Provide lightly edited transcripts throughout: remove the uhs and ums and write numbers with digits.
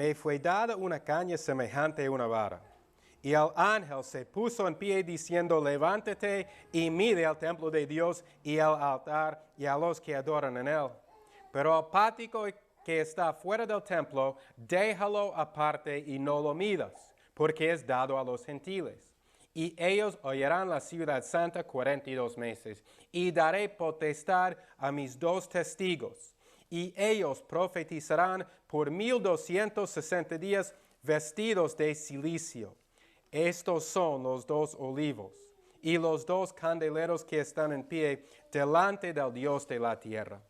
me fue dada una caña semejante a una vara. Y el ángel se puso en pie diciendo, levántate y mide al templo de Dios y al altar y a los que adoran en él. Pero el pátio que está fuera del templo, déjalo aparte y no lo midas, porque es dado a los gentiles. Y ellos oirán la ciudad santa 42 meses, y daré potestad a mis 2 testigos, y ellos profetizarán por 1260 días vestidos de cilicio. Estos son los 2 olivos y los 2 candeleros que están en pie delante del Dios de la tierra.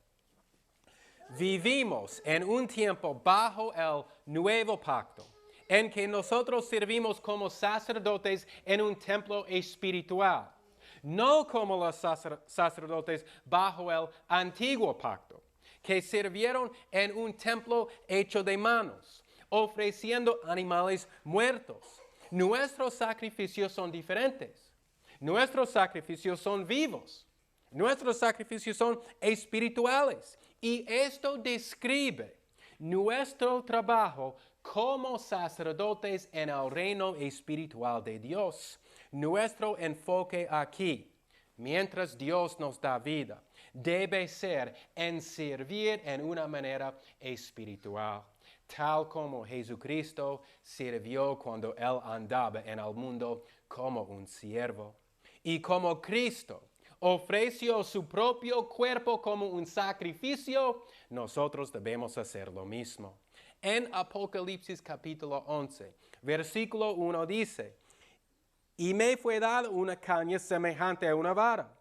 Vivimos en un tiempo bajo el nuevo pacto, en que nosotros servimos como sacerdotes en un templo espiritual, no como los sacerdotes bajo el antiguo pacto, que sirvieron en un templo hecho de manos, ofreciendo animales muertos. Nuestros sacrificios son diferentes. Nuestros sacrificios son vivos. Nuestros sacrificios son espirituales. Y esto describe nuestro trabajo como sacerdotes en el reino espiritual de Dios. Nuestro enfoque aquí, mientras Dios nos da vida, debe ser en servir en una manera espiritual, tal como Jesucristo sirvió cuando Él andaba en el mundo como un siervo. Y como Cristo ofreció su propio cuerpo como un sacrificio, nosotros debemos hacer lo mismo. En Apocalipsis capítulo 11, versículo 1 dice, y me fue dada una caña semejante a una vara.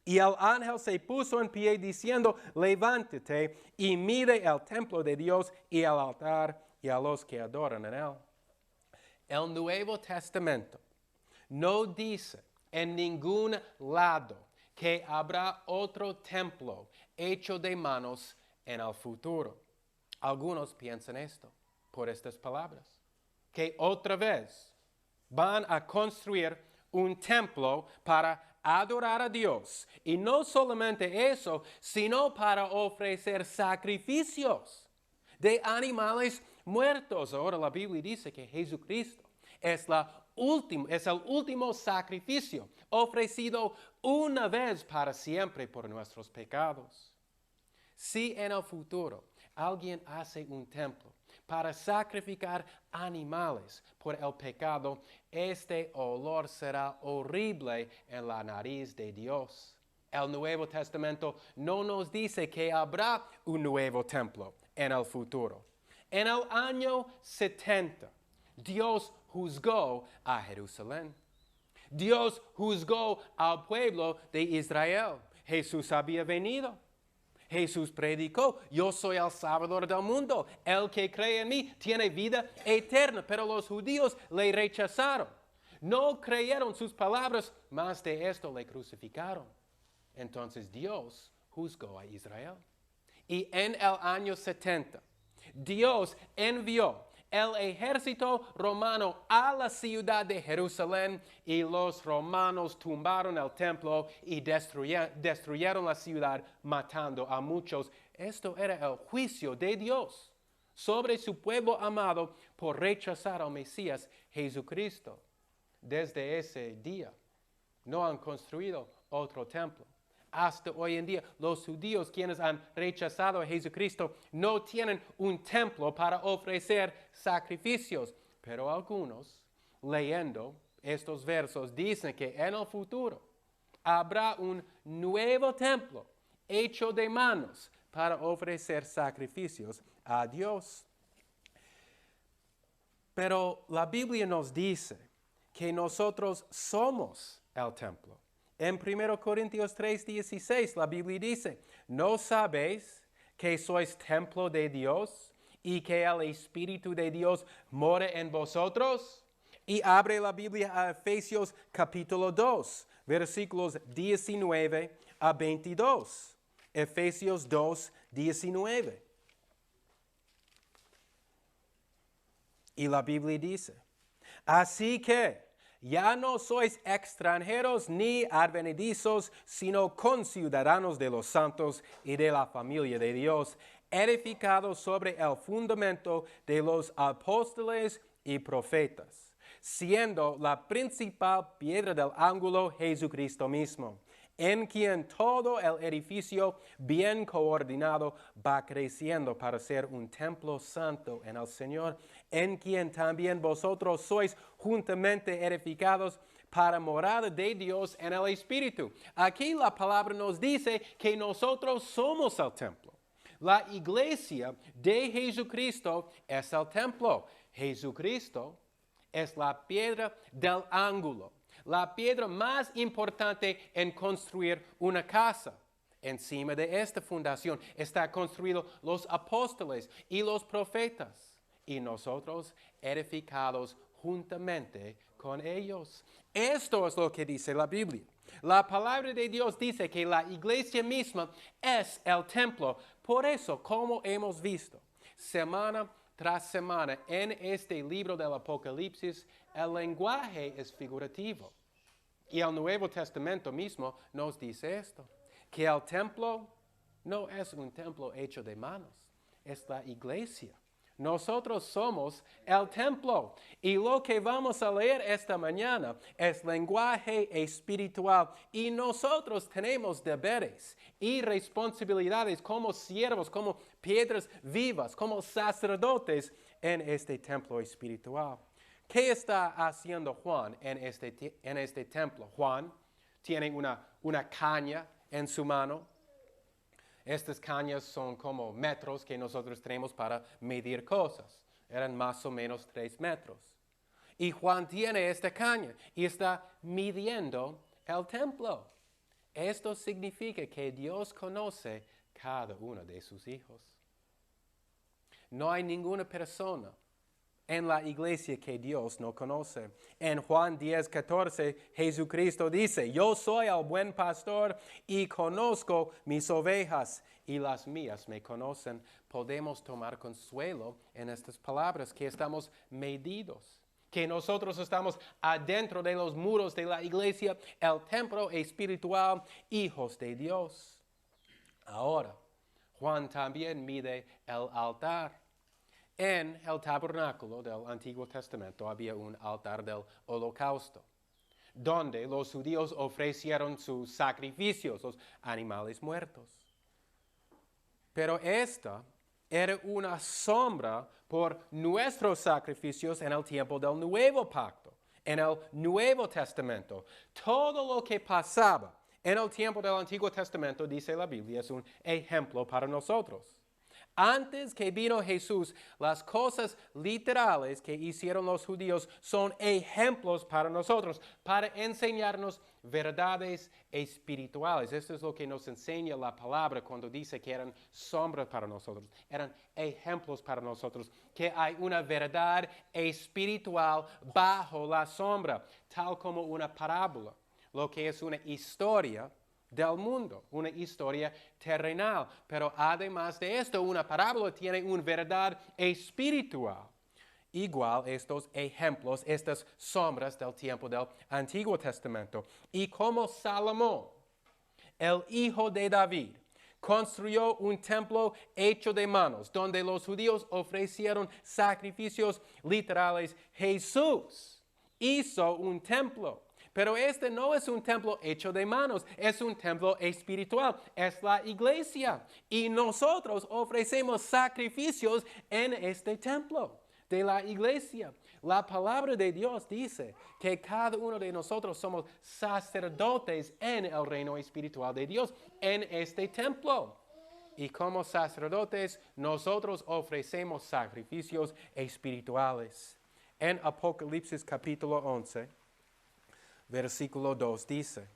Y el ángel se puso en pie diciendo, levántate y mide el templo de Dios y el altar y a los que adoran en él. El Nuevo Testamento no dice en ningún lado que habrá otro templo hecho de manos en el futuro. Algunos piensan esto por estas palabras, que otra vez van a construir un templo para adorar a Dios. Y no solamente eso, sino para ofrecer sacrificios de animales muertos. Ahora la Biblia dice que Jesucristo es el último sacrificio ofrecido una vez para siempre por nuestros pecados. Si en el futuro alguien hace un templo para sacrificar animales por el pecado, este olor será horrible en la nariz de Dios. El Nuevo Testamento no nos dice que habrá un nuevo templo en el futuro. En el año 70, Dios juzgó a Jerusalén. Dios juzgó al pueblo de Israel. Jesús había venido. Jesús predicó, yo soy el Salvador del mundo. El que cree en mí tiene vida eterna. Pero los judíos le rechazaron. No creyeron sus palabras, más de esto le crucificaron. Entonces Dios juzgó a Israel. Y en el año 70, Dios envió el ejército romano a la ciudad de Jerusalén y los romanos tumbaron el templo y destruyeron la ciudad matando a muchos. Esto era el juicio de Dios sobre su pueblo amado por rechazar al Mesías Jesucristo. Desde ese día no han construido otro templo. Hasta hoy en día, los judíos quienes han rechazado a Jesucristo no tienen un templo para ofrecer sacrificios. Pero algunos, leyendo estos versos, dicen que en el futuro habrá un nuevo templo hecho de manos para ofrecer sacrificios a Dios. Pero la Biblia nos dice que nosotros somos el templo. En 1 Corintios 3:16 la Biblia dice, ¿no sabéis que sois templo de Dios y que el Espíritu de Dios mora en vosotros? Y abre la Biblia a Efesios capítulo 2, versículos 19 a 22. Efesios 2, 19. Y la Biblia dice, así que ya no sois extranjeros ni advenedizos, sino conciudadanos de los santos y de la familia de Dios, edificado sobre el fundamento de los apóstoles y profetas, siendo la principal piedra del ángulo Jesucristo mismo, en quien todo el edificio bien coordinado va creciendo para ser un templo santo en el Señor, en quien también vosotros sois juntamente edificados para morada de Dios en el Espíritu. Aquí la palabra nos dice que nosotros somos el templo. La iglesia de Jesucristo es el templo. Jesucristo es la piedra del ángulo, la piedra más importante en construir una casa. Encima de esta fundación están construidos los apóstoles y los profetas, y nosotros edificados juntamente con ellos. Esto es lo que dice la Biblia. La palabra de Dios dice que la iglesia misma es el templo. Por eso, como hemos visto, semana tras semana en este libro del Apocalipsis, el lenguaje es figurativo. Y el Nuevo Testamento mismo nos dice esto, que el templo no es un templo hecho de manos, es la iglesia. Nosotros somos el templo. Y lo que vamos a leer esta mañana es lenguaje espiritual. Y nosotros tenemos deberes y responsabilidades como siervos, como piedras vivas, como sacerdotes en este templo espiritual. ¿Qué está haciendo Juan en este templo? Juan tiene una caña en su mano. Estas cañas son como metros que nosotros tenemos para medir cosas. Eran más o menos 3 metros. Y Juan tiene esta caña y está midiendo el templo. Esto significa que Dios conoce cada uno de sus hijos. No hay ninguna persona en la iglesia que Dios no conoce. En Juan 10:14, Jesucristo dice, yo soy el buen pastor y conozco mis ovejas y las mías me conocen. Podemos tomar consuelo en estas palabras, que estamos medidos, que nosotros estamos adentro de los muros de la iglesia, el templo espiritual, hijos de Dios. Ahora, Juan también mide el altar. En el tabernáculo del Antiguo Testamento había un altar del holocausto, donde los judíos ofrecieron sus sacrificios, los animales muertos. Pero esta era una sombra por nuestros sacrificios en el tiempo del Nuevo Pacto, en el Nuevo Testamento. Todo lo que pasaba en el tiempo del Antiguo Testamento, dice la Biblia, es un ejemplo para nosotros. Antes que vino Jesús, las cosas literales que hicieron los judíos son ejemplos para nosotros, para enseñarnos verdades espirituales. Esto es lo que nos enseña la palabra cuando dice que eran sombras para nosotros. Eran ejemplos para nosotros, que hay una verdad espiritual bajo la sombra, tal como una parábola, lo que es una historia del mundo, una historia terrenal. Pero además de esto, una parábola tiene una verdad espiritual. Igual estos ejemplos, estas sombras del tiempo del Antiguo Testamento. Y como Salomón, el hijo de David, construyó un templo hecho de manos, donde los judíos ofrecieron sacrificios literales, Jesús hizo un templo. Pero este no es un templo hecho de manos, es un templo espiritual, es la iglesia. Y nosotros ofrecemos sacrificios en este templo de la iglesia. La palabra de Dios dice que cada uno de nosotros somos sacerdotes en el reino espiritual de Dios, en este templo. Y como sacerdotes, nosotros ofrecemos sacrificios espirituales. En Apocalipsis capítulo 11, versículo 2 dice,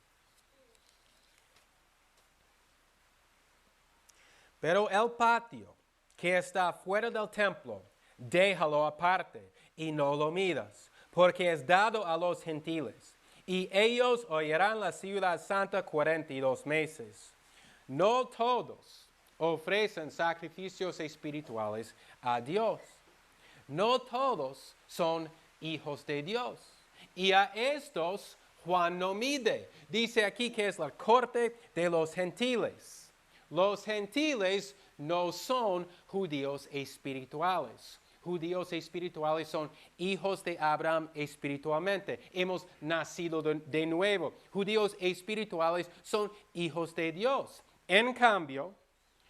pero el patio que está fuera del templo, déjalo aparte y no lo midas, porque es dado a los gentiles, y ellos oirán la ciudad santa 42 meses. No todos ofrecen sacrificios espirituales a Dios. No todos son hijos de Dios. Y a estos Juan no mide. Dice aquí que es la corte de los gentiles. Los gentiles no son judíos espirituales. Judíos espirituales son hijos de Abraham espiritualmente. Hemos nacido de nuevo. Judíos espirituales son hijos de Dios. En cambio,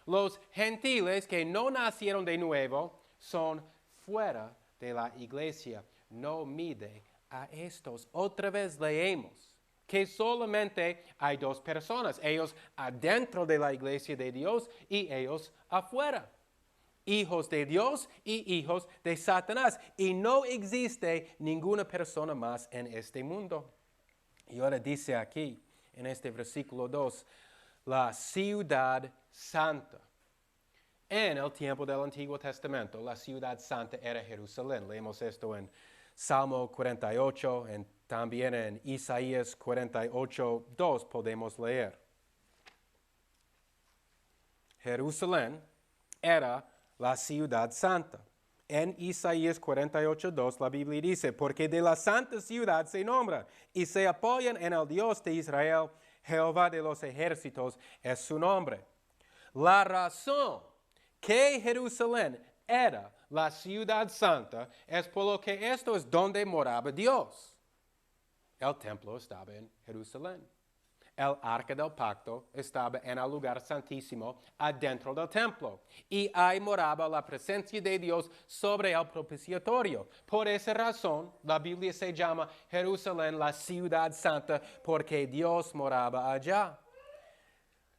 los gentiles que no nacieron de nuevo son fuera de la iglesia. No mide a estos. Otra vez leemos que solamente hay dos personas, ellos adentro de la iglesia de Dios y ellos afuera. Hijos de Dios y hijos de Satanás. Y no existe ninguna persona más en este mundo. Y ahora dice aquí, en este versículo 2, la ciudad santa. En el tiempo del Antiguo Testamento, la ciudad santa era Jerusalén. Leemos esto en Salmo 48, también en Isaías 48, 2 podemos leer. Jerusalén era la ciudad santa. En Isaías 48:2 la Biblia dice, porque de la santa ciudad se nombra y se apoyan en el Dios de Israel, Jehová de los ejércitos es su nombre. La razón que Jerusalén era la ciudad santa es por lo que esto es donde moraba Dios. El templo estaba en Jerusalén. El arca del pacto estaba en el lugar santísimo adentro del templo. Y ahí moraba la presencia de Dios sobre el propiciatorio. Por esa razón, la Biblia se llama Jerusalén la ciudad santa porque Dios moraba allá.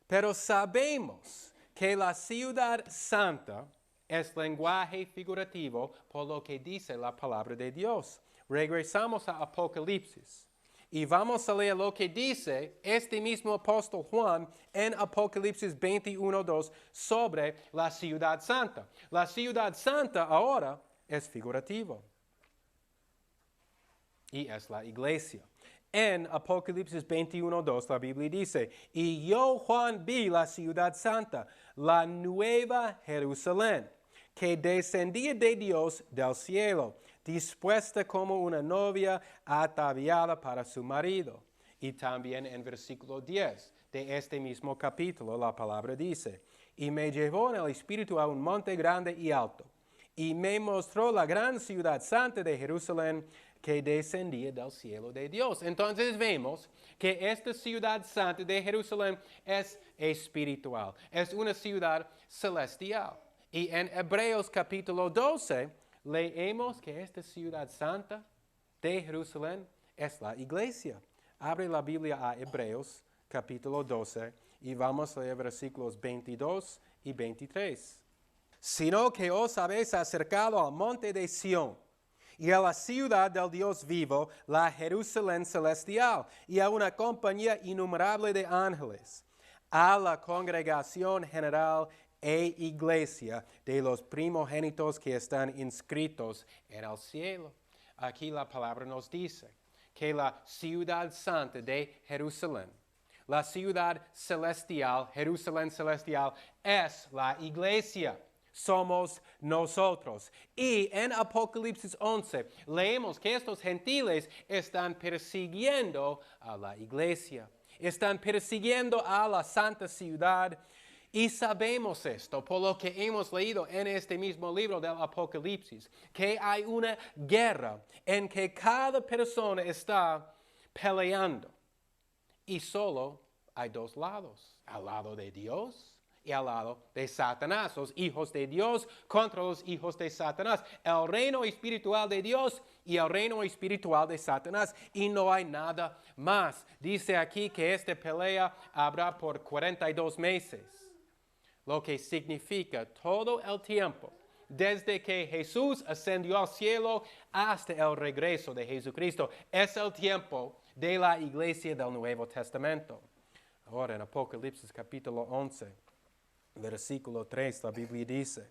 Pero sabemos que la ciudad santa es lenguaje figurativo por lo que dice la palabra de Dios. Regresamos a Apocalipsis. Y vamos a leer lo que dice este mismo apóstol Juan en Apocalipsis 21:2 sobre la ciudad santa. La ciudad santa ahora es figurativo. Y es la iglesia. En Apocalipsis 21:2 la Biblia dice, y yo Juan vi la ciudad santa, la nueva Jerusalén, que descendía de Dios del cielo, dispuesta como una novia ataviada para su marido. Y también en versículo 10 de este mismo capítulo la palabra dice, y me llevó en el espíritu a un monte grande y alto, y me mostró la gran ciudad santa de Jerusalén que descendía del cielo de Dios. Entonces vemos que esta ciudad santa de Jerusalén es espiritual, es una ciudad celestial. Y en Hebreos capítulo 12, leemos que esta ciudad santa de Jerusalén es la iglesia. Abre la Biblia a Hebreos capítulo 12 y vamos a leer versículos 22 y 23. Sino que os habéis acercado al monte de Sión y a la ciudad del Dios vivo, la Jerusalén celestial, y a una compañía innumerable de ángeles, a la congregación general e iglesia de los primogénitos que están inscritos en el cielo. Aquí la palabra nos dice que la ciudad santa de Jerusalén, la ciudad celestial, Jerusalén celestial, es la iglesia. Somos nosotros. Y en Apocalipsis 11 leemos que estos gentiles están persiguiendo a la iglesia. Están persiguiendo a la santa ciudad. Y sabemos esto por lo que hemos leído en este mismo libro del Apocalipsis, que hay una guerra en que cada persona está peleando. Y solo hay dos lados, al lado de Dios y al lado de Satanás, los hijos de Dios contra los hijos de Satanás, el reino espiritual de Dios y el reino espiritual de Satanás, y no hay nada más. Dice aquí que esta pelea habrá por 42 meses, lo que significa todo el tiempo, desde que Jesús ascendió al cielo hasta el regreso de Jesucristo. Es el tiempo de la iglesia del Nuevo Testamento. Ahora en Apocalipsis capítulo 11, versículo 3, la Biblia dice,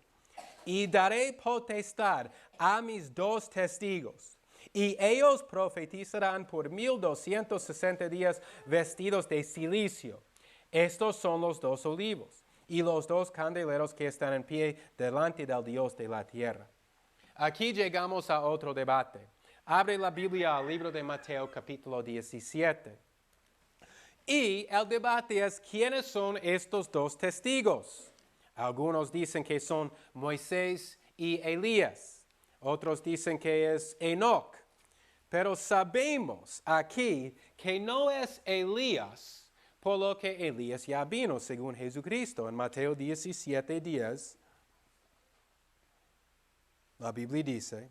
y daré potestad a mis dos testigos, y ellos profetizarán por 1260 días vestidos de cilicio. Estos son los dos olivos y los dos candeleros que están en pie delante del Dios de la tierra. Aquí llegamos a otro debate. Abre la Biblia al libro de Mateo capítulo 17. Y el debate es, ¿quiénes son estos dos testigos? Algunos dicen que son Moisés y Elías. Otros dicen que es Enoc. Pero sabemos aquí que no es Elías, por lo que Elías ya vino, según Jesucristo. En Mateo 17:10, la Biblia dice: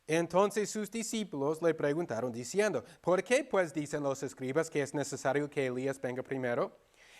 entonces sus discípulos le preguntaron diciendo: ¿por qué pues dicen los escribas que es necesario que Elías venga primero?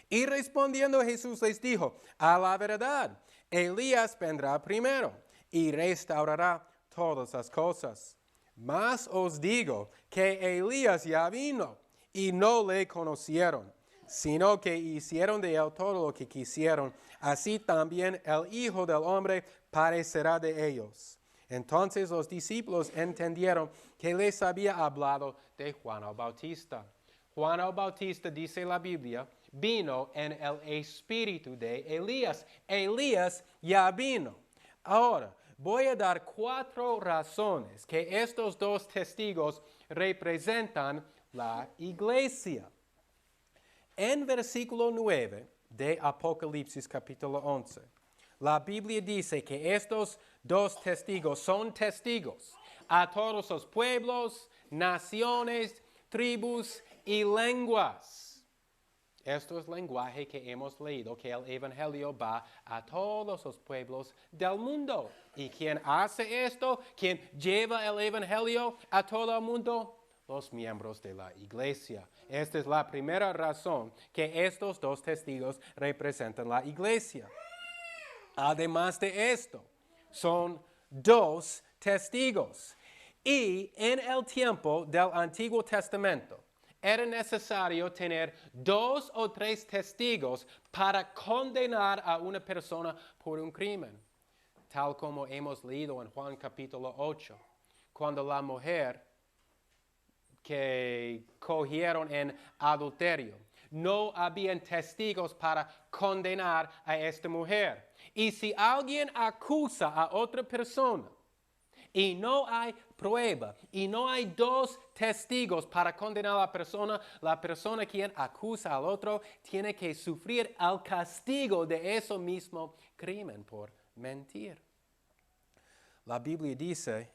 Y respondiendo Jesús les dijo: a la verdad, Elías vendrá primero y restaurará todas las cosas. Mas os digo que Elías ya vino y no le conocieron, sino que hicieron de él todo lo que quisieron. Así también el Hijo del Hombre parecerá de ellos. Entonces los discípulos entendieron que les había hablado de Juan el Bautista. Juan el Bautista, dice la Biblia, vino en el espíritu de Elías. Elías ya vino. Ahora, voy a dar 4 razones que estos dos testigos representan la iglesia. En versículo 9 de Apocalipsis capítulo 11, la Biblia dice que estos dos testigos son testigos a todos los pueblos, naciones, tribus y lenguas. Esto es lenguaje que hemos leído, que el Evangelio va a todos los pueblos del mundo. ¿Y quién hace esto? ¿Quién lleva el Evangelio a todo el mundo? Los miembros de la iglesia. Esta es la primera razón que estos dos testigos representan la iglesia. Además de esto, son 2 testigos. Y en el tiempo del Antiguo Testamento, era necesario tener 2 o 3 testigos para condenar a una persona por un crimen. Tal como hemos leído en Juan capítulo 8, cuando la mujer que cogieron en adulterio, no habían testigos para condenar a esta mujer. Y si alguien acusa a otra persona y no hay prueba y no hay 2 testigos para condenar a la persona quien acusa al otro tiene que sufrir el castigo de ese mismo crimen por mentir. La Biblia dice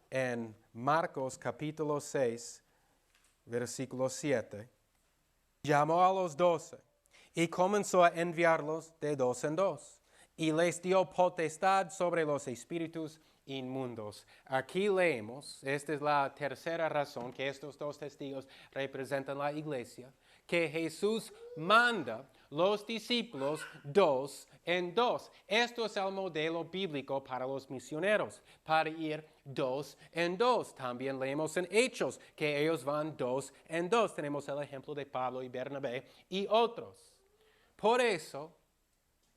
en Marcos capítulo 6, versículo 7, llamó a los 12 y comenzó a enviarlos de 2 en 2 y les dio potestad sobre los espíritus inmundos. Aquí leemos, esta es la tercera razón que estos 2 testigos representan la iglesia, que Jesús manda los discípulos 2 en 2. Esto es el modelo bíblico para los misioneros, para ir 2 en 2. También leemos en Hechos que ellos van 2 en 2. Tenemos el ejemplo de Pablo y Bernabé y otros. Por eso,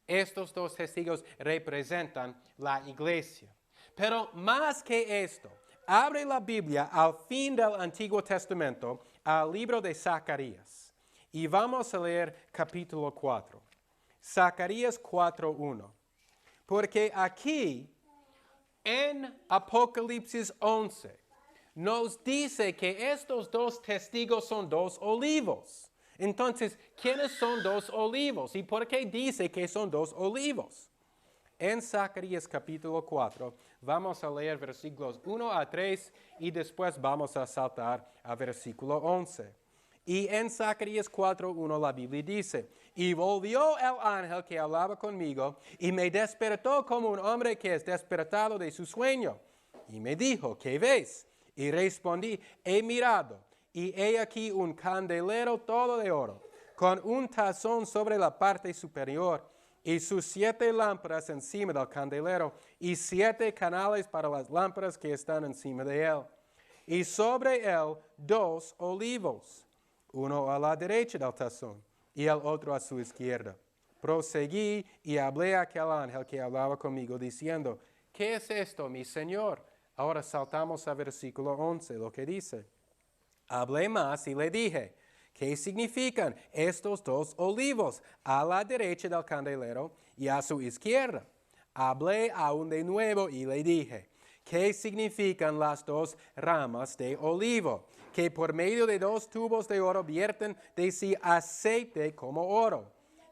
estos 2 testigos representan la iglesia. Pero más que esto, abre la Biblia al fin del Antiguo Testamento, al libro de Zacarías. Y vamos a leer capítulo 4. Zacarías 4:1. Porque aquí, en Apocalipsis 11, nos dice que estos 2 testigos son 2 olivos. Entonces, ¿quiénes son 2 olivos? ¿Y por qué dice que son 2 olivos? En Zacarías capítulo 4, vamos a leer versículos 1 a 3 y después vamos a saltar a versículo 11. Y en Zacarías 4:1 la Biblia dice: y volvió el ángel que hablaba conmigo y me despertó como un hombre que es despertado de su sueño. Y me dijo: ¿qué ves? Y respondí: he mirado, y he aquí un candelero todo de oro, con un tazón sobre la parte superior, y sus 7 lámparas encima del candelero, y 7 canales para las lámparas que están encima de él. Y sobre él 2 olivos, uno a la derecha del tazón, y el otro a su izquierda. Proseguí y hablé a aquel ángel que hablaba conmigo, diciendo: ¿qué es esto, mi Señor? Ahora saltamos a versículo 11, lo que dice: hablé más y le dije: ¿qué significan estos 2 olivos a la derecha del candelero y a su izquierda? Hablé aún de nuevo y le dije: ¿qué significan las 2 ramas de olivo, que por medio de 2 tubos de oro vierten de sí aceite como oro?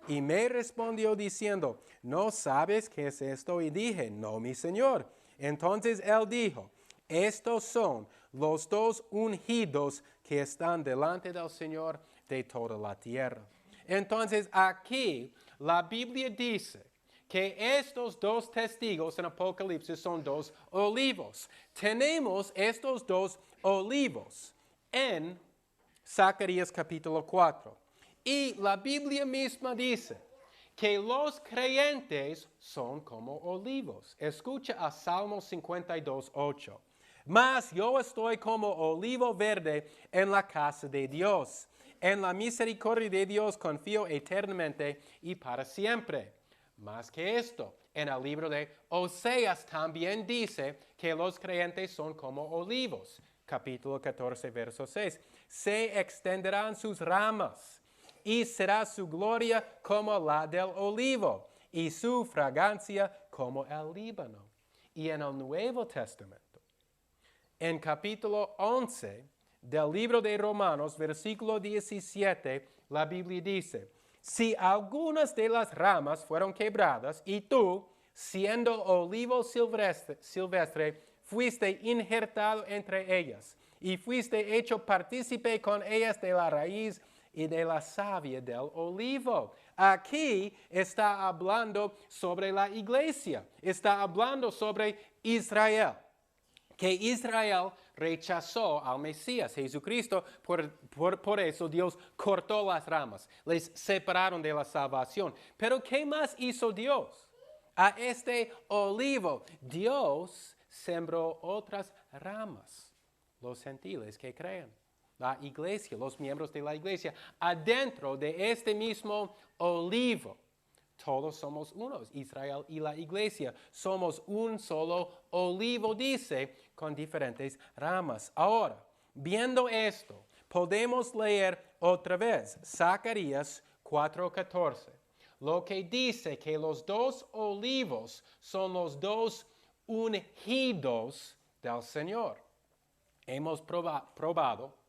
Y me respondió diciendo, ¿no sabes qué es esto? Y dije, no, mi señor. Entonces él dijo, estos son los dos ungidos que están delante del Señor de toda la tierra. Entonces aquí la Biblia dice que estos dos testigos en Apocalipsis son dos olivos. Tenemos estos dos olivos en Zacarías capítulo 4. Y la Biblia misma dice que los creyentes son como olivos. Escucha a Salmo 52, 8. Mas yo estoy como olivo verde en la casa de Dios. En la misericordia de Dios confío eternamente y para siempre. Más que esto, en el libro de Oseas también dice que los creyentes son como olivos. Capítulo 14, verso 6. Se extenderán sus ramas y será su gloria como la del olivo y su fragancia como el Líbano. Y en el Nuevo Testamento, en capítulo 11 del libro de Romanos, versículo 17, la Biblia dice, si algunas de las ramas fueron quebradas y tú, siendo olivo silvestre, fuiste injertado entre ellas y fuiste hecho partícipe con ellas de la raíz y de la savia del olivo. Aquí está hablando sobre la iglesia, está hablando sobre Israel. Que Israel rechazó al Mesías, Jesucristo, por eso Dios cortó las ramas, les separaron de la salvación. Pero ¿qué más hizo Dios? A este olivo, Dios sembró otras ramas, los gentiles que creen. La iglesia, los miembros de la iglesia, adentro de este mismo olivo. Todos somos unos, Israel y la iglesia. Somos un solo olivo, dice, con diferentes ramas. Ahora, viendo esto, podemos leer otra vez Zacarías 4:14. Lo que dice que los dos olivos son los dos ungidos del Señor. Hemos probado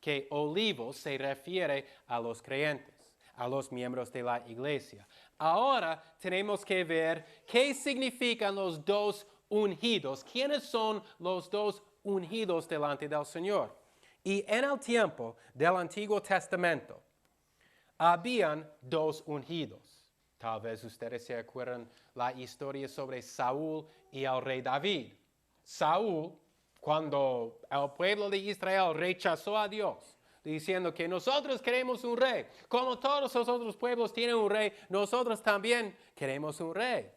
que olivo se refiere a los creyentes, a los miembros de la iglesia. Ahora tenemos que ver qué significan los dos ungidos. ¿Quiénes son los dos ungidos delante del Señor? Y en el tiempo del Antiguo Testamento, habían dos ungidos. Tal vez ustedes se acuerdan la historia sobre Saúl y el rey David. Saúl, cuando el pueblo de Israel rechazó a Dios, diciendo que nosotros queremos un rey, como todos los otros pueblos tienen un rey, nosotros también queremos un rey.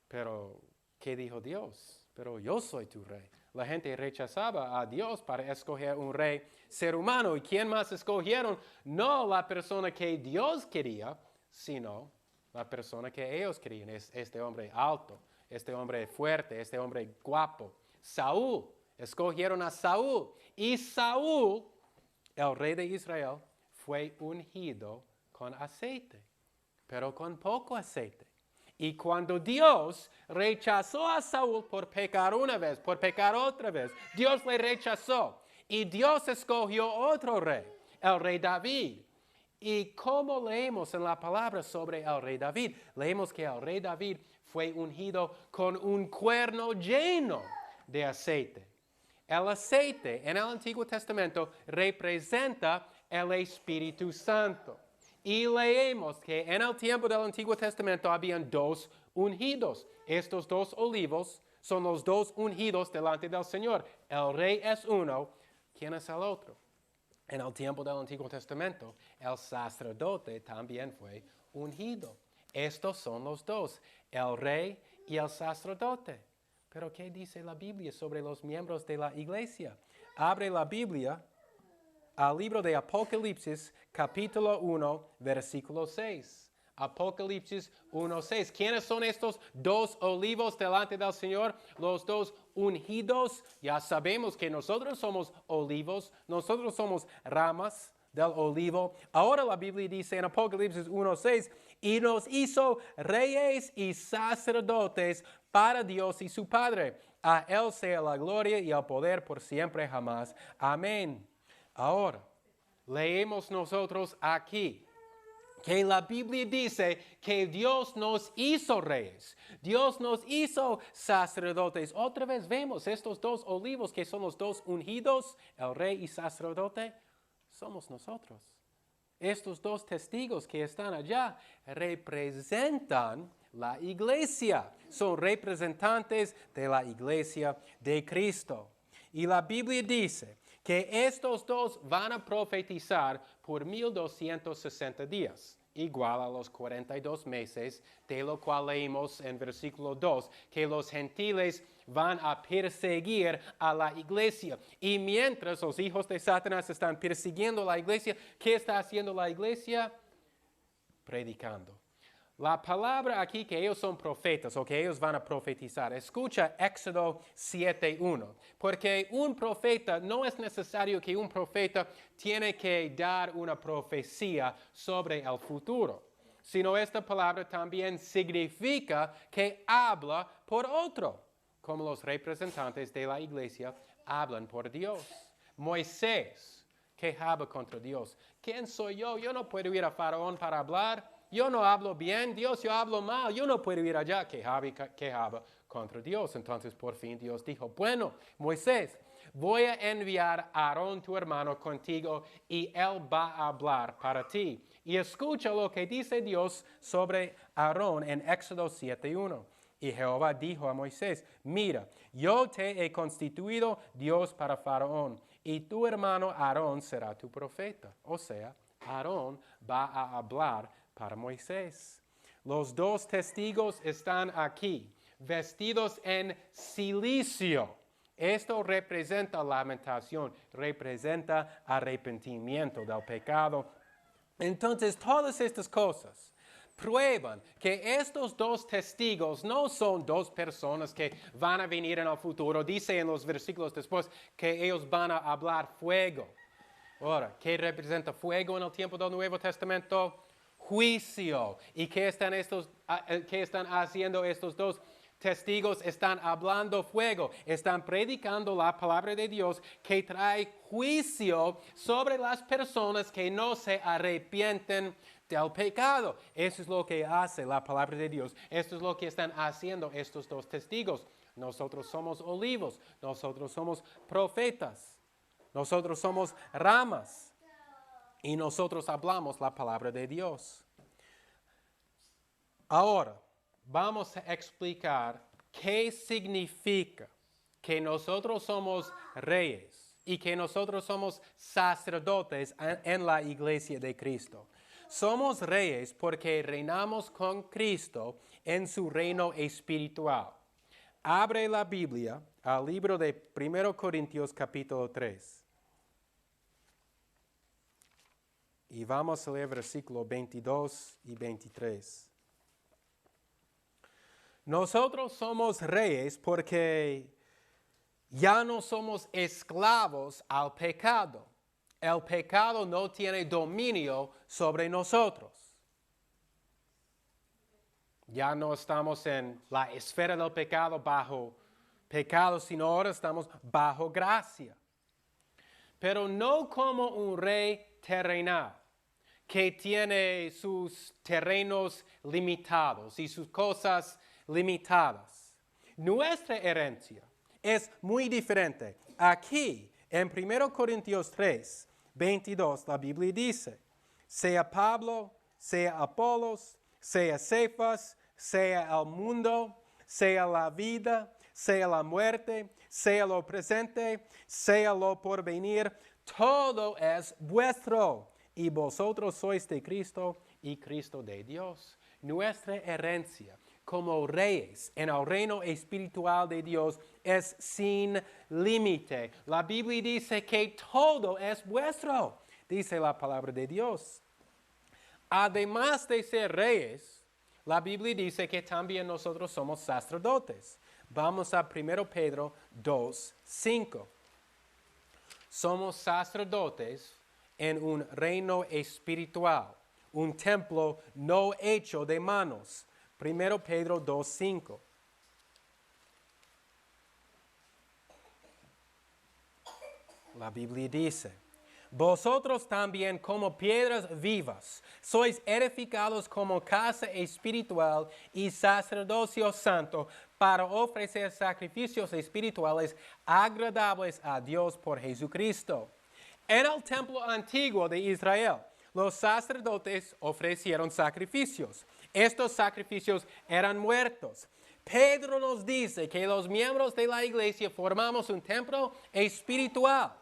Pero, ¿qué dijo Dios? Pero yo soy tu rey. La gente rechazaba a Dios para escoger un rey ser humano. ¿Y quién más escogieron? No la persona que Dios quería, sino la persona que ellos querían. Este hombre alto, este hombre fuerte, este hombre guapo. Saúl. Escogieron a Saúl. Y Saúl, el rey de Israel, fue ungido con aceite, pero con poco aceite. Y cuando Dios rechazó a Saúl por pecar una vez, por pecar otra vez, Dios le rechazó. Y Dios escogió otro rey, el rey David. Y como leemos en la palabra sobre el rey David, leemos que el rey David fue ungido con un cuerno lleno de aceite. El aceite en el Antiguo Testamento representa el Espíritu Santo. Y leemos que en el tiempo del Antiguo Testamento habían dos ungidos. Estos dos olivos son los dos ungidos delante del Señor. El rey es uno. ¿Quién es el otro? En el tiempo del Antiguo Testamento, el sacerdote también fue ungido. Estos son los dos, el rey y el sacerdote. Pero ¿qué dice la Biblia sobre los miembros de la iglesia? Abre la Biblia al libro de Apocalipsis, capítulo 1, versículo 6. Apocalipsis 1, 6. ¿Quiénes son estos dos olivos delante del Señor? Los dos ungidos. Ya sabemos que nosotros somos olivos, nosotros somos ramas del olivo. Ahora la Biblia dice en Apocalipsis 1, 6, y nos hizo reyes y sacerdotes para Dios y su Padre. A Él sea la gloria y el poder por siempre jamás. Amén. Ahora, leemos nosotros aquí que la Biblia dice que Dios nos hizo reyes, Dios nos hizo sacerdotes. Otra vez vemos estos dos olivos que son los dos ungidos, el rey y sacerdote, somos nosotros. Estos dos testigos que están allá representan la iglesia, son representantes de la iglesia de Cristo. Y la Biblia dice que estos dos van a profetizar por 1260 días, igual a los 42 meses, de lo cual leímos en versículo 2, que los gentiles van a perseguir a la iglesia. Y mientras los hijos de Satanás están persiguiendo a la iglesia, ¿qué está haciendo la iglesia? Predicando. La palabra aquí que ellos son profetas o que ellos van a profetizar, escucha Éxodo 7:1, porque un profeta no es necesario que un profeta tiene que dar una profecía sobre el futuro, sino esta palabra también significa que habla por otro, como los representantes de la iglesia hablan por Dios. Moisés quejaba contra Dios. ¿Quién soy yo? Yo no puedo ir a Faraón para hablar. Yo no hablo bien, Dios, yo hablo mal, yo no puedo ir allá, quejaba contra Dios. Entonces por fin Dios dijo, bueno, Moisés, voy a enviar a Aarón tu hermano contigo y él va a hablar para ti. Y escucha lo que dice Dios sobre Aarón en Éxodo 7:1. Y Jehová dijo a Moisés, mira, yo te he constituido Dios para Faraón, y tu hermano Aarón será tu profeta. O sea, Aarón va a hablar para Moisés. Los dos testigos están aquí, vestidos en silicio. Esto representa lamentación, representa arrepentimiento del pecado. Entonces, todas estas cosas prueban que estos dos testigos no son dos personas que van a venir en el futuro. Dice en los versículos después que ellos van a hablar fuego. Ahora, ¿qué representa fuego en el tiempo del Nuevo Testamento? Juicio. ¿Y qué están haciendo estos dos testigos? Están hablando fuego, están predicando la palabra de Dios que trae juicio sobre las personas que no se arrepienten del pecado. Eso es lo que hace la palabra de Dios. Esto es lo que están haciendo estos dos testigos. Nosotros somos olivos, nosotros somos profetas, nosotros somos ramas. Y nosotros hablamos la palabra de Dios. Ahora, vamos a explicar qué significa que nosotros somos reyes y que nosotros somos sacerdotes en la iglesia de Cristo. Somos reyes porque reinamos con Cristo en su reino espiritual. Abre la Biblia al libro de 1 Corintios capítulo 3. Y vamos a leer versículos 22 y 23. Nosotros somos reyes porque ya no somos esclavos al pecado. El pecado no tiene dominio sobre nosotros. Ya no estamos en la esfera del pecado bajo pecado, sino ahora estamos bajo gracia. Pero no como un rey terrenal que tiene sus terrenos limitados y sus cosas limitadas. Nuestra herencia es muy diferente. Aquí, en 1 Corintios 3, 22, la Biblia dice, sea Pablo, sea Apolos, sea Cefas, sea el mundo, sea la vida, sea la muerte, sea lo presente, sea lo porvenir, todo es vuestro. Y vosotros sois de Cristo y Cristo de Dios. Nuestra herencia como reyes en el reino espiritual de Dios es sin límite. La Biblia dice que todo es vuestro, dice la palabra de Dios. Además de ser reyes, la Biblia dice que también nosotros somos sacerdotes. Vamos a 1 Pedro 2:5. Somos sacerdotes en un reino espiritual, un templo no hecho de manos. 1 Pedro 2:5. La Biblia dice, vosotros también como piedras vivas, sois edificados como casa espiritual y sacerdocio santo para ofrecer sacrificios espirituales agradables a Dios por Jesucristo. En el templo antiguo de Israel, los sacerdotes ofrecieron sacrificios. Estos sacrificios eran muertos. Pedro nos dice que los miembros de la iglesia formamos un templo espiritual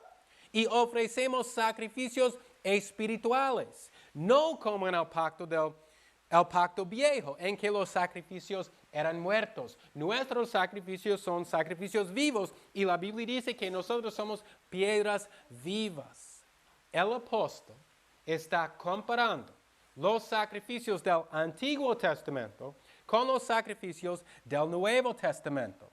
y ofrecemos sacrificios espirituales, no como en el pacto viejo, en que los sacrificios eran muertos. Nuestros sacrificios son sacrificios vivos y la Biblia dice que nosotros somos piedras vivas. El apóstol está comparando los sacrificios del Antiguo Testamento con los sacrificios del Nuevo Testamento.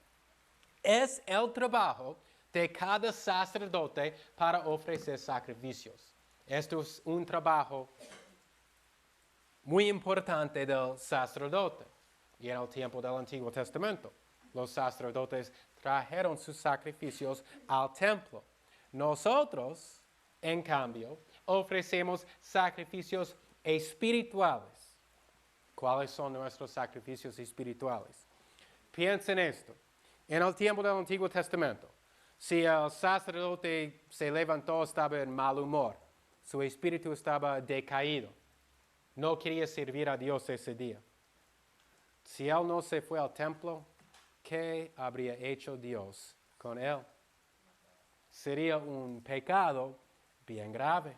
Es el trabajo de cada sacerdote para ofrecer sacrificios. Esto es un trabajo muy importante del sacerdote. Y en el tiempo del Antiguo Testamento, los sacerdotes trajeron sus sacrificios al templo. Nosotros, en cambio, ofrecemos sacrificios espirituales. ¿Cuáles son nuestros sacrificios espirituales? Piensen esto. En el tiempo del Antiguo Testamento, si el sacerdote se levantó, estaba en mal humor, su espíritu estaba decaído, no quería servir a Dios ese día. Si él no se fue al templo, ¿qué habría hecho Dios con él? Sería un pecado bien grave.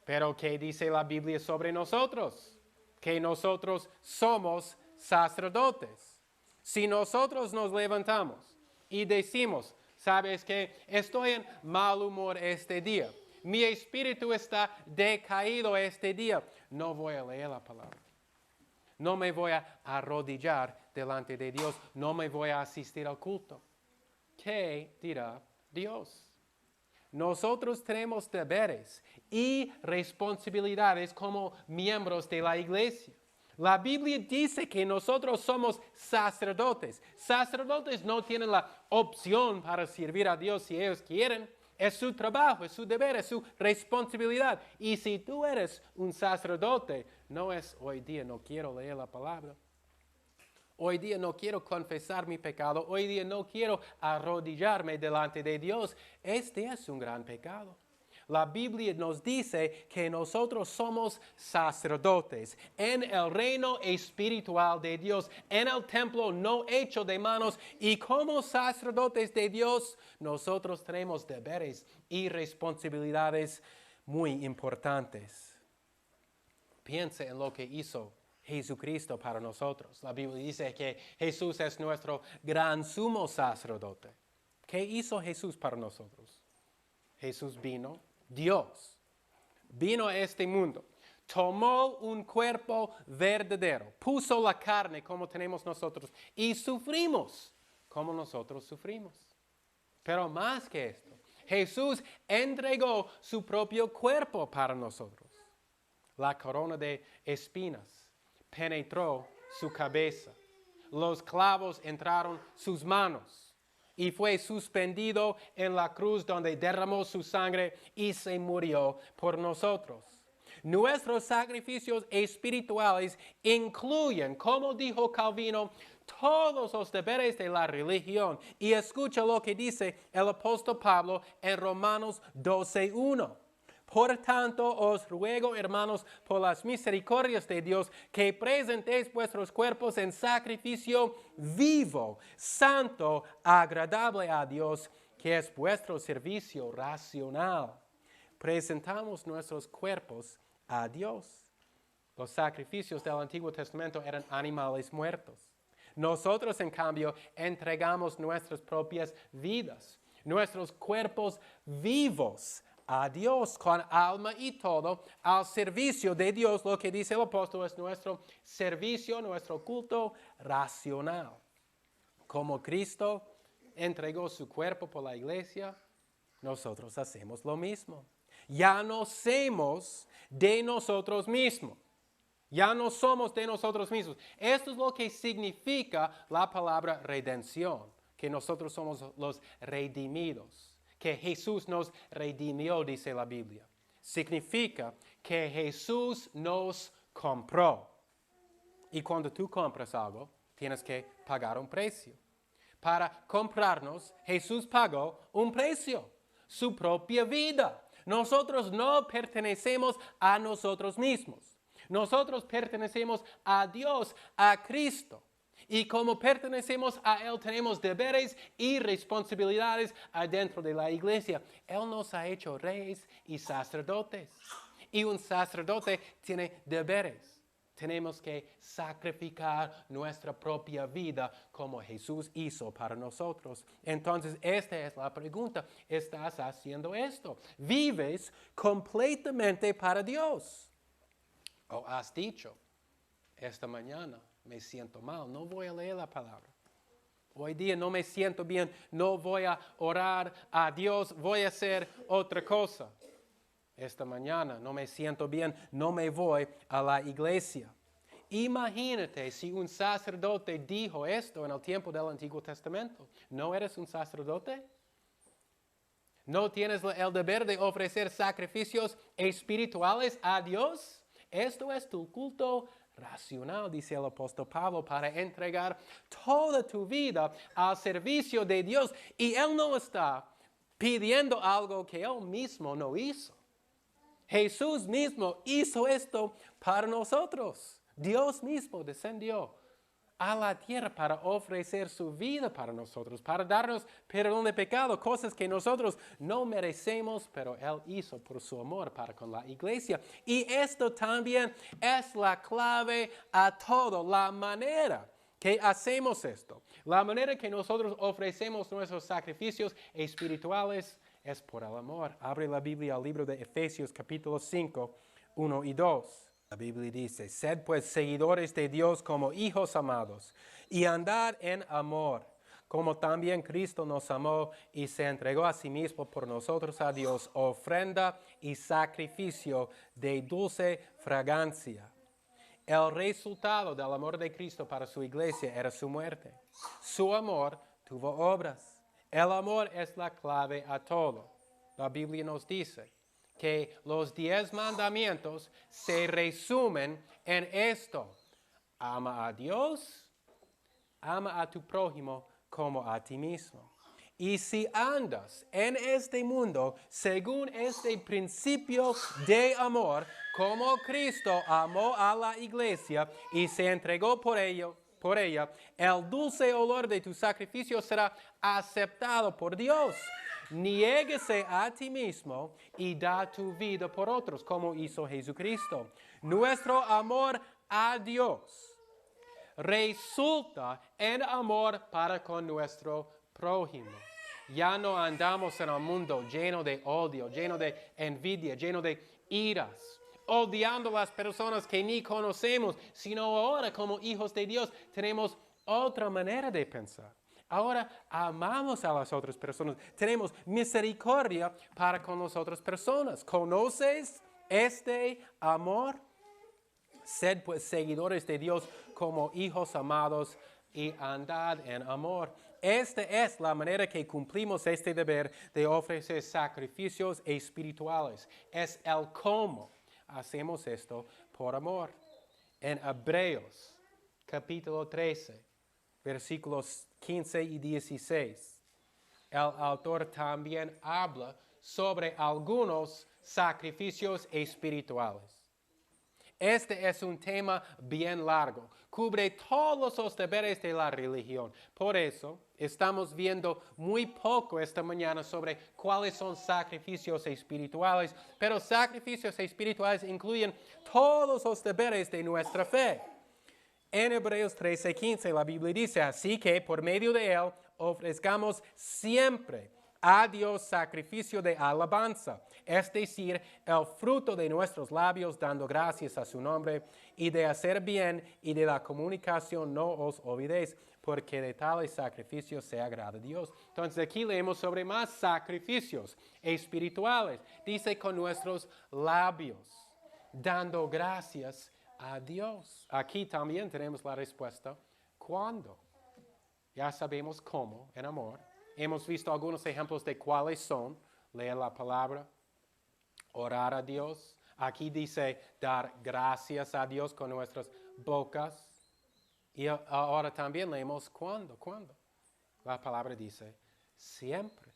Pero ¿qué dice la Biblia sobre nosotros? Que nosotros somos sacerdotes. Si nosotros nos levantamos y decimos, ¿sabes qué? Estoy en mal humor este día. Mi espíritu está decaído este día. No voy a leer la palabra. No me voy a arrodillar delante de Dios. No me voy a asistir al culto. ¿Qué dirá Dios? Nosotros tenemos deberes y responsabilidades como miembros de la iglesia. La Biblia dice que nosotros somos sacerdotes. Sacerdotes no tienen la opción para servir a Dios si ellos quieren. Es su trabajo, es su deber, es su responsabilidad. Y si tú eres un sacerdote, no es hoy día no quiero leer la palabra. Hoy día no quiero confesar mi pecado. Hoy día no quiero arrodillarme delante de Dios. Este es un gran pecado. La Biblia nos dice que nosotros somos sacerdotes en el reino espiritual de Dios, en el templo no hecho de manos. Y como sacerdotes de Dios, nosotros tenemos deberes y responsabilidades muy importantes. Piense en lo que hizo Jesucristo para nosotros. La Biblia dice que Jesús es nuestro gran sumo sacerdote. ¿Qué hizo Jesús para nosotros? Jesús vino, Dios, vino a este mundo, tomó un cuerpo verdadero, puso la carne como tenemos nosotros y sufrimos como nosotros sufrimos. Pero más que esto, Jesús entregó su propio cuerpo para nosotros. La corona de espinas penetró su cabeza. Los clavos entraron sus manos y fue suspendido en la cruz donde derramó su sangre y se murió por nosotros. Nuestros sacrificios espirituales incluyen, como dijo Calvino, todos los deberes de la religión. Y escucha lo que dice el apóstol Pablo en Romanos 12:1. Por tanto, os ruego, hermanos, por las misericordias de Dios, que presentéis vuestros cuerpos en sacrificio vivo, santo, agradable a Dios, que es vuestro servicio racional. Presentamos nuestros cuerpos a Dios. Los sacrificios del Antiguo Testamento eran animales muertos. Nosotros, en cambio, entregamos nuestras propias vidas, nuestros cuerpos vivos a Dios con alma y todo, al servicio de Dios. Lo que dice el apóstol es nuestro servicio, nuestro culto racional. Como Cristo entregó su cuerpo por la iglesia, nosotros hacemos lo mismo. Ya no somos de nosotros mismos. Ya no somos de nosotros mismos. Esto es lo que significa la palabra redención, que nosotros somos los redimidos, que Jesús nos redimió, dice la Biblia. significa que Jesús nos compró. Y cuando tú compras algo, tienes que pagar un precio. Para comprarnos, Jesús pagó un precio, su propia vida. Nosotros no pertenecemos a nosotros mismos. Nosotros pertenecemos a Dios, a Cristo. Y como pertenecemos a Él, tenemos deberes y responsabilidades adentro de la iglesia. Él nos ha hecho reyes y sacerdotes. Y un sacerdote tiene deberes. Tenemos que sacrificar nuestra propia vida como Jesús hizo para nosotros. Entonces, esta es la pregunta. ¿Estás haciendo esto? ¿Vives completamente para Dios? ¿O has dicho, esta mañana me siento mal, no voy a leer la palabra? Hoy día no me siento bien, no voy a orar a Dios, voy a hacer otra cosa. Esta mañana no me siento bien, no me voy a la iglesia. Imagínate si un sacerdote dijo esto en el tiempo del Antiguo Testamento. ¿No eres un sacerdote? ¿No tienes el deber de ofrecer sacrificios espirituales a Dios? Esto es tu culto racional, dice el apóstol Pablo, para entregar toda tu vida al servicio de Dios. Y Él no está pidiendo algo que Él mismo no hizo. Jesús mismo hizo esto para nosotros. Dios mismo descendió a la tierra para ofrecer su vida para nosotros, para darnos perdón de pecado, cosas que nosotros no merecemos, pero Él hizo por su amor para con la iglesia. Y esto también es la clave a todo, la manera que hacemos esto. La manera que nosotros ofrecemos nuestros sacrificios espirituales es por el amor. Abre la Biblia al libro de Efesios capítulo 5, 1 y 2. La Biblia dice, sed pues seguidores de Dios como hijos amados y andad en amor, como también Cristo nos amó y se entregó a sí mismo por nosotros a Dios, ofrenda y sacrificio de dulce fragancia. El resultado del amor de Cristo para su iglesia era su muerte. Su amor tuvo obras. El amor es la clave a todo. La Biblia nos dice que los 10 mandamientos se resumen en esto. Ama a Dios, ama a tu prójimo como a ti mismo. Y si andas en este mundo según este principio de amor, como Cristo amó a la iglesia y se entregó por ella, el dulce olor de tu sacrificio será aceptado por Dios. Niéguese a ti mismo y da tu vida por otros, como hizo Jesucristo. Nuestro amor a Dios resulta en amor para con nuestro prójimo. Ya no andamos en un mundo lleno de odio, lleno de envidia, lleno de iras, odiando a las personas que ni conocemos, sino ahora como hijos de Dios tenemos otra manera de pensar. Ahora amamos a las otras personas, tenemos misericordia para con las otras personas. ¿Conoces este amor? Sed pues seguidores de Dios como hijos amados y andad en amor. Esta es la manera que cumplimos este deber de ofrecer sacrificios espirituales. Es el cómo hacemos esto por amor. En Hebreos capítulo 13, versículos 15 y 16, el autor también habla sobre algunos sacrificios espirituales. Este es un tema bien largo, cubre todos los deberes de la religión. Por eso estamos viendo muy poco esta mañana sobre cuáles son sacrificios espirituales, pero sacrificios espirituales incluyen todos los deberes de nuestra fe. En Hebreos 13:15 la Biblia dice, así que por medio de él ofrezcamos siempre a Dios sacrificio de alabanza, es decir, el fruto de nuestros labios dando gracias a su nombre, y de hacer bien y de la comunicación no os olvidéis, porque de tales sacrificios se agrada Dios. Entonces aquí leemos sobre más sacrificios espirituales. Dice con nuestros labios, dando gracias a Dios. Aquí también tenemos la respuesta, ¿cuándo? Ya sabemos cómo, en amor. Hemos visto algunos ejemplos de cuáles son. Lea la palabra. orar a Dios. Aquí dice dar gracias a Dios con nuestras bocas. Y ahora también leemos ¿cuándo? La palabra dice siempre.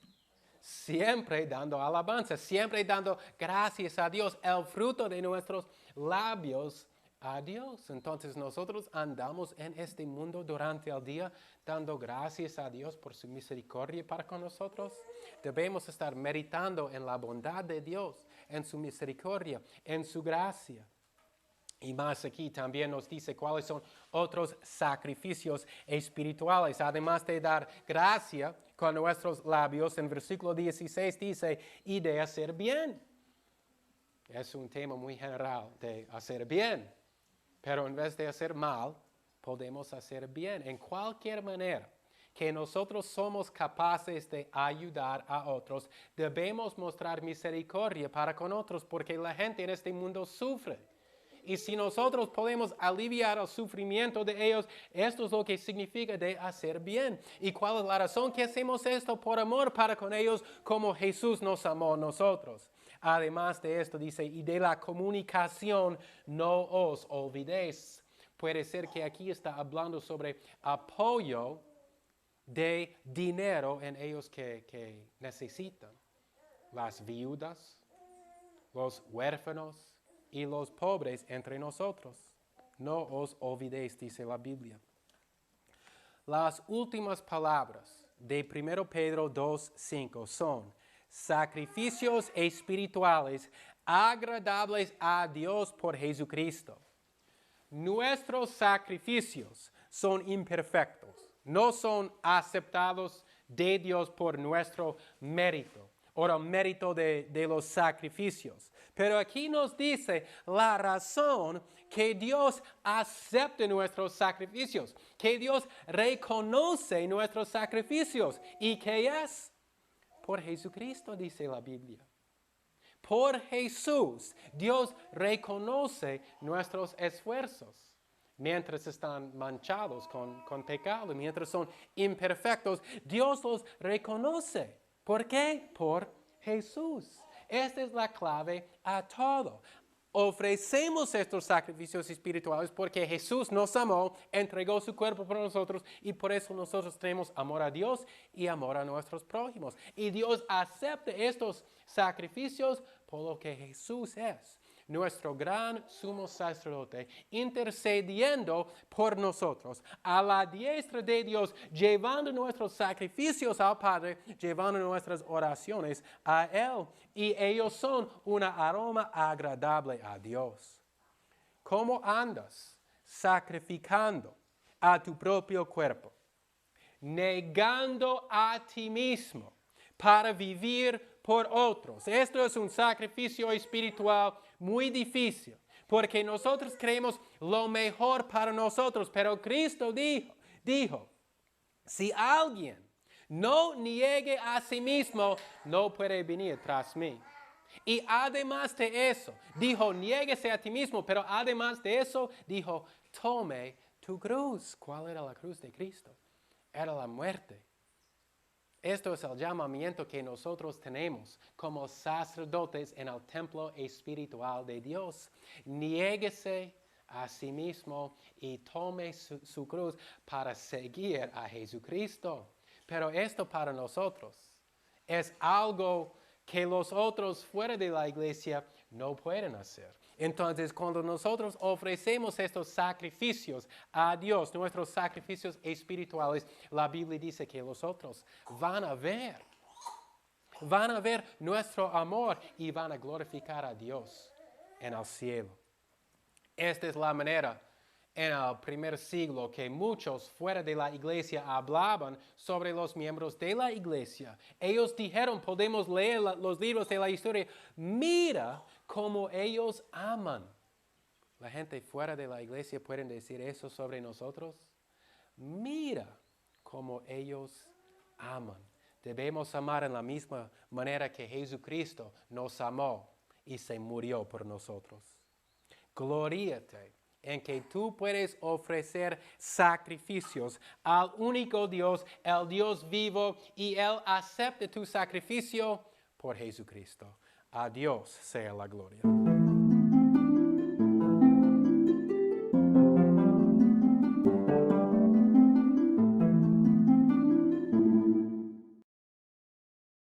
Siempre dando alabanza, siempre dando gracias a Dios, el fruto de nuestros labios a Dios. Entonces nosotros andamos en este mundo durante el día dando gracias a Dios por su misericordia para con nosotros. Debemos estar meditando en la bondad de Dios, en su misericordia, en su gracia. Y más aquí también nos dice cuáles son otros sacrificios espirituales. Además de dar gracia con nuestros labios, en versículo 16 dice, y de hacer bien. Es un tema muy general de hacer bien. Pero en vez de hacer mal, podemos hacer bien. En cualquier manera que nosotros somos capaces de ayudar a otros, debemos mostrar misericordia para con otros, porque la gente en este mundo sufre. Y si nosotros podemos aliviar el sufrimiento de ellos, esto es lo que significa de hacer bien. ¿Y cuál es la razón que hacemos esto? Por amor para con ellos, como Jesús nos amó a nosotros. Además de esto dice, y de la comunicación no os olvidéis. Puede ser que aquí está hablando sobre apoyo de dinero en ellos que necesitan. Las viudas, los huérfanos y los pobres entre nosotros. No os olvidéis, dice la Biblia. Las últimas palabras de 1 Pedro 2:5 son sacrificios espirituales agradables a Dios por Jesucristo. Nuestros sacrificios son imperfectos, no son aceptados de Dios por nuestro mérito o el mérito de los sacrificios. Pero aquí nos dice la razón que Dios acepte nuestros sacrificios, que Dios reconoce nuestros sacrificios. ¿Y qué es? Por Jesucristo, dice la Biblia. Por Jesús, Dios reconoce nuestros esfuerzos. Mientras están manchados con pecado, mientras son imperfectos, Dios los reconoce. ¿Por qué? Por Jesús. Esta es la clave a todo. Ofrecemos estos sacrificios espirituales porque Jesús nos amó, entregó su cuerpo por nosotros y por eso nosotros tenemos amor a Dios y amor a nuestros prójimos. Y Dios acepta estos sacrificios por lo que Jesús es, nuestro gran sumo sacerdote, intercediendo por nosotros a la diestra de Dios, llevando nuestros sacrificios al Padre, llevando nuestras oraciones a Él. Y ellos son un aroma agradable a Dios. ¿Cómo andas sacrificando a tu propio cuerpo? Negando a ti mismo para vivir por otros. Esto es un sacrificio espiritual muy difícil, porque nosotros creemos lo mejor para nosotros, pero Cristo dijo, si alguien no niegue a sí mismo, no puede venir tras mí. Y además de eso, dijo, niéguese a ti mismo, pero además de eso, dijo, tome tu cruz. ¿Cuál era la cruz de Cristo? Era la muerte. Esto es el llamamiento que nosotros tenemos como sacerdotes en el templo espiritual de Dios. Niéguese a sí mismo y tome su cruz para seguir a Jesucristo. Pero esto para nosotros es algo que los otros fuera de la iglesia no pueden hacer. Entonces, cuando nosotros ofrecemos estos sacrificios a Dios, nuestros sacrificios espirituales, la Biblia dice que los otros van a ver nuestro amor y van a glorificar a Dios en el cielo. Esta es la manera en el primer siglo que muchos fuera de la iglesia hablaban sobre los miembros de la iglesia. Ellos dijeron, podemos leer los libros de la historia, mira cómo ellos aman. La gente fuera de la iglesia pueden decir eso sobre nosotros. Mira cómo ellos aman. Debemos amar en la misma manera que Jesucristo nos amó y se murió por nosotros. Gloríate en que tú puedes ofrecer sacrificios al único Dios, el Dios vivo, y Él acepta tu sacrificio por Jesucristo. A Dios sea la gloria.